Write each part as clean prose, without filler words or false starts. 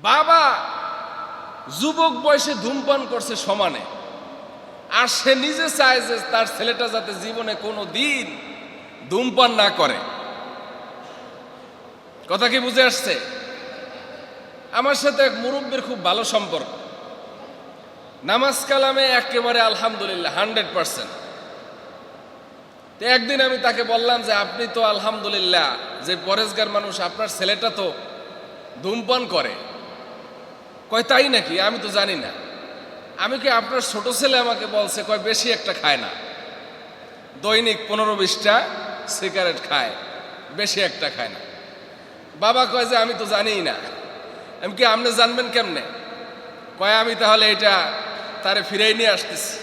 বাবা যুবক বয়সে ধূমপান করছে সমানে, আর সে নিজে চায় যে তার ছেলেটা যাতে জীবনে কোনো দিন ধূমপান না করে। কথা কি বুঝে আসছে? আমার সাথে এক মুরব্বীর খুব ভালো সম্পর্ক, নামাজ কালামে একেবারে আলহামদুলিল্লাহ 100%। তো একদিন আমি তাকে বললাম যে আপনি তো আলহামদুলিল্লাহ যে পরেশগার মানুষ, আপনার ছেলেটা তো ধূমপান করে। কয় তাই নাকি? আমি তো জানি না। আমি কি আপনার ছোট ছেলে আমাকে বলছে, কয় বেশি একটা খায় না, দৈনিক 15-20টা সিগারেট খায়, বেশি একটা খায় না। বাবা কয় যে আমি তো জানিই না। আমি কি আপনি জানবেন কেমনে? কয় আমি তাহলে এটা তারে ফিরাই নিয়ে আসতেছি।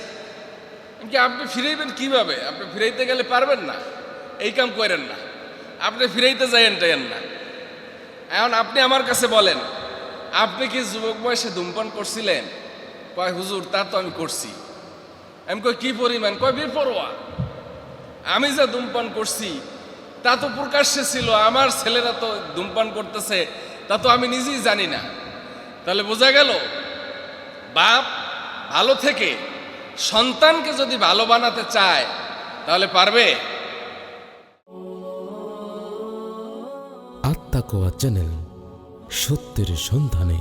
আমি কি আপনি ফিরাইবেন কিভাবে? আপনি ফিরাইতে গেলে পারবেন না, এই কাম করেন না, আপনি ফিরাইতে যাইয়েন না। এখন আপনি আমার কাছে বলেন, আপনি কি যুবক বয়সে ধূমপান করছিলেন? কয় হুজুর তা তো আমি করছি। আমি কই কি পরিমাণ? কয় বেপরোয়া। আমি যে ধূমপান করছি তা তো প্রকাশ্যে ছিল, আমার ছেলেরা তো ধূমপান করতেছে, তা তো আমি নিজেই জানি না। তাহলে বোঝা গেল বাপ ভালো থেকে সন্তানকে যদি ভালো বানাতে চায় তাহলে পারবে। আত্মাকোয়া চ্যানেল, সত্যের সন্ধানে।